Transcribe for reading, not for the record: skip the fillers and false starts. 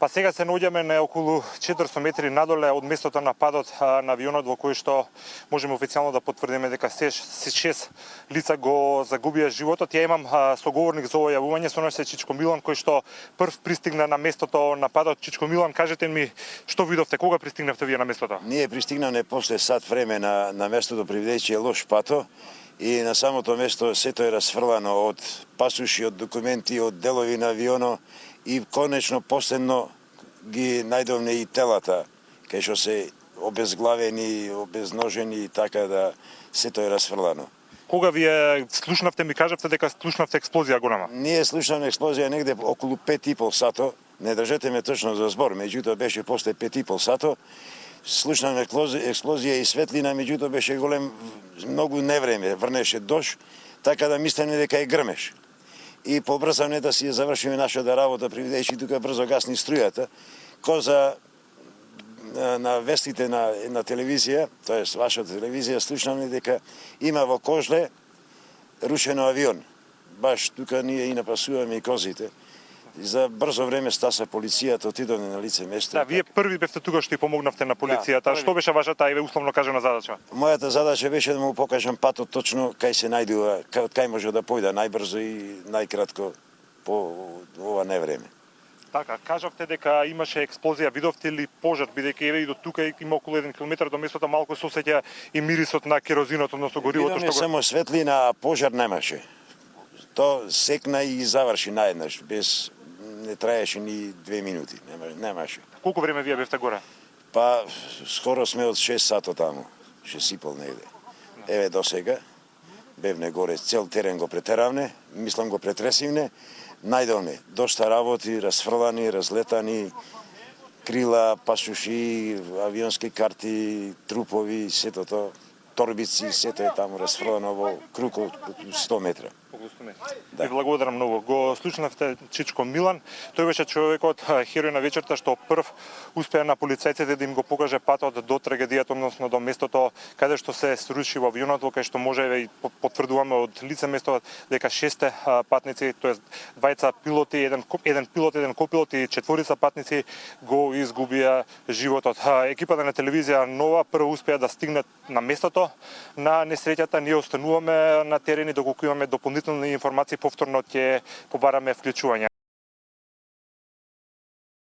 Па сега се наоѓаме на околу 400 метри надоле од местото на падот на авионот, во кој што можеме официјално да потврдиме дека 6 лица го загубија животот. Ја имам соговорник за ова јавување, со нас е Чичко Милан, кој што прв пристигна на местото на падот. Чичко Милан, кажете ми што видовте, кога пристигнавте вие на местото? Ние пристигнавме после сат време на местото, привидејќи лош пато, и на самото место сето е расфрлано од пасуши, од документи, од делови на авионо, и конечно последно ги најдовме и телата, кај што се обезглавени, обезножени, така да сето е расфрлано. Кога вие слушнавте, ми кажавте дека слушнавте експлозија голема? Ние слушнавме експлозија негде околу 5,5 сато, не држете ме точно за збор, меѓутоа беше после 5,5 сато. Слушнавме експлозија и светлина, меѓутоа беше многу невреме, врнеше дожд, така да мислеме дека е грмеш. И побрзавме да си завршиме нашата работа, привидејќи тука брзо гасни струјата. Коза на вестите на телевизија, тоест вашата телевизија, слушнавме дека има во Кожле рушено авион. Баш тука ние и напасуваме и козите. И за брзо време стаса полицијата, отидовме на лице место. Да, вие први бевте тука што и помогнавте на полицијата. Да, што беше вашата, условно кажана, задача? Мојата задача беше да му покажам патот точно кај се најдува, кај може да појде најбрзо и најкратко по ова невреме. Така, кажавте дека имаше експлозија, видовте ли пожар, бидејќи еве и до тука има околу 1 километар до местото, малку се осеќа и мирисот на керозинот, односно горивото што само светлина, а пожар немаше. То секна и заврши наеднаш, без не траеше ни 2 минути, немаше. Колку време вие бевте горе? Па, скоро сме од 6 сато таму, 6,5 негде. Еве до сега, бевне горе, цел терен го претеравне, мислам го претресивне, најдовме дошта работи, расфрлани, разлетани, крила, пасуши, авионски карти, трупови, сето тоа, торбици, сето е таму расфрлано во круг од 100 метра. Да. Ви благодарам многу. Го слушнавте Чичко Милан. Тој беше човекот, херој на вечерта, што прв успеа на полицајците да им го покаже патот до трагедијата, односно до местото каде што се сруши во авионот, кај што може и потврдуваме од лице место дека 6 патници, тоест 2 пилоти, еден пилот, еден копилот и 4 патници го изгубија животот. Екипата на телевизија Нова прво успеа да стигнат на местото на несреќата. Ние остануваме на терени доколку имаме дополнителни информации, повторно ќе побараме вклучување.